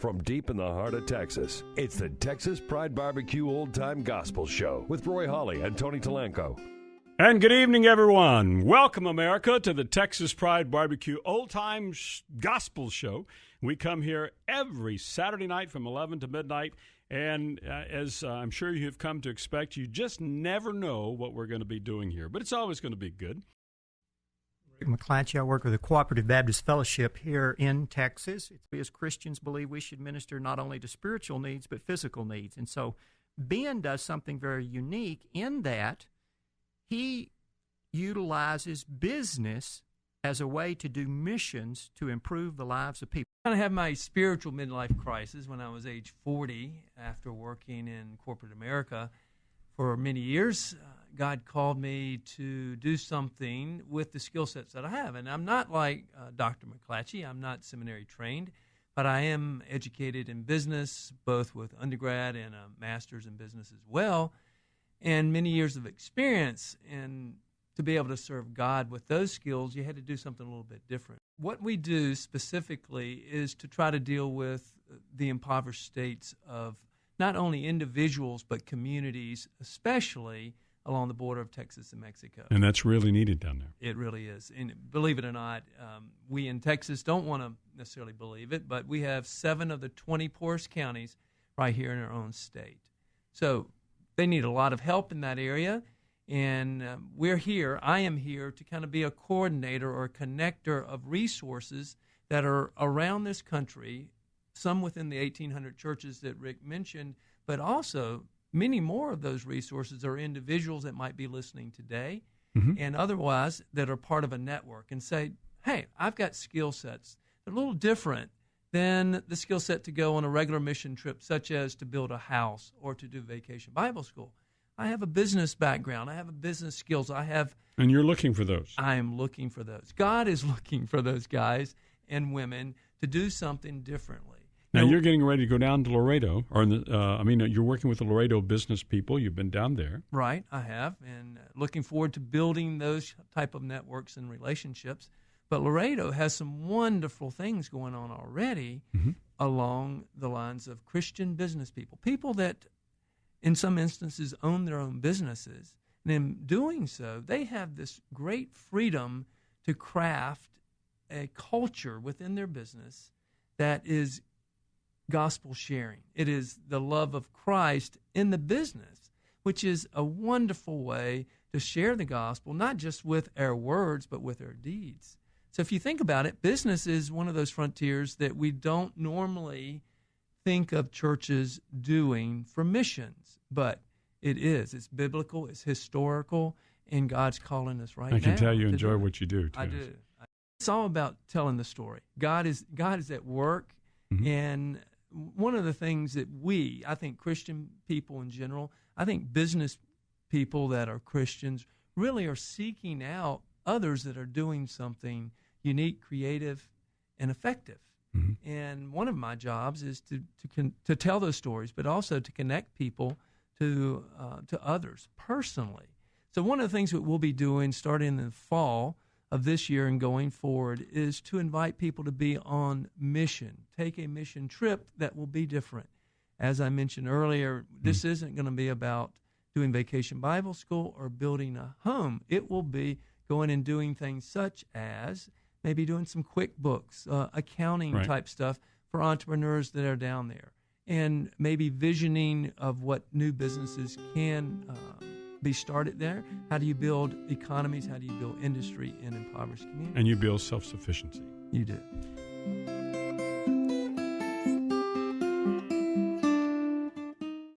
from deep in the heart of Texas. It's the Texas Pride Barbecue Old Time Gospel Show with Roy Hawley and Tony Talanco. And good evening, everyone. Welcome, America, to the Texas Pride Barbecue Old Time Gospel Show. We come here every Saturday night from 11 to midnight. And as I'm sure you've come to expect, you just never know what we're going to be doing here. But it's always going to be good. McClatchy. I work with the Cooperative Baptist Fellowship here in Texas. We as Christians believe we should minister not only to spiritual needs but physical needs. And so Ben does something very unique in that he utilizes business as a way to do missions to improve the lives of people. I had my spiritual midlife crisis when I was age 40 after working in corporate America for many years. God called me to do something with the skill sets that I have. And I'm not like Dr. McClatchy. I'm not seminary trained, but I am educated in business, both with undergrad and a master's in business as well, and many years of experience. And to be able to serve God with those skills, you had to do something a little bit different. What we do specifically is to try to deal with the impoverished states of not only individuals but communities, especially along the border of Texas and Mexico. And that's really needed down there. It really is. And believe it or not, we in Texas don't want to necessarily believe it, but we have 7 of the 20 poorest counties right here in our own state. So they need a lot of help in that area. And I am here to kind of be a coordinator or a connector of resources that are around this country, some within the 1,800 churches that Rick mentioned, but also many more of those resources are individuals that might be listening today and otherwise that are part of a network and say, hey, I've got skill sets that are a little different than the skill set to go on a regular mission trip, such as to build a house or to do vacation Bible school. I have a business background. I have a business skills. And you're looking for those. I am looking for those. God is looking for those guys and women to do something differently. Now, you're getting ready to go down to Laredo, you're working with the Laredo business people. You've been down there. Right, I have, and looking forward to building those type of networks and relationships. But Laredo has some wonderful things going on already along the lines of Christian business people that in some instances own their own businesses. And in doing so, they have this great freedom to craft a culture within their business that is gospel sharing. It is the love of Christ in the business, which is a wonderful way to share the gospel, not just with our words, but with our deeds. So if you think about it, business is one of those frontiers that we don't normally think of churches doing for missions, but it is. It's biblical, it's historical, and God's calling us right now. I can tell you enjoy what you do, too. I do. It's all about telling the story. God is at work, and one of the things that I think Christian people in general, I think business people that are Christians really are seeking out others that are doing something unique, creative, and effective. And one of my jobs is to tell those stories, but also to connect people to others personally. So one of the things that we'll be doing starting in the fall of this year and going forward is to invite people to be on mission, take a mission trip that will be different. As I mentioned earlier, this isn't going to be about doing vacation Bible school or building a home. It will be going and doing things such as maybe doing some QuickBooks, accounting type stuff for entrepreneurs that are down there, and maybe visioning of what new businesses can be started there. How do you build economies? How do you build industry in impoverished communities? And you build self-sufficiency. You do.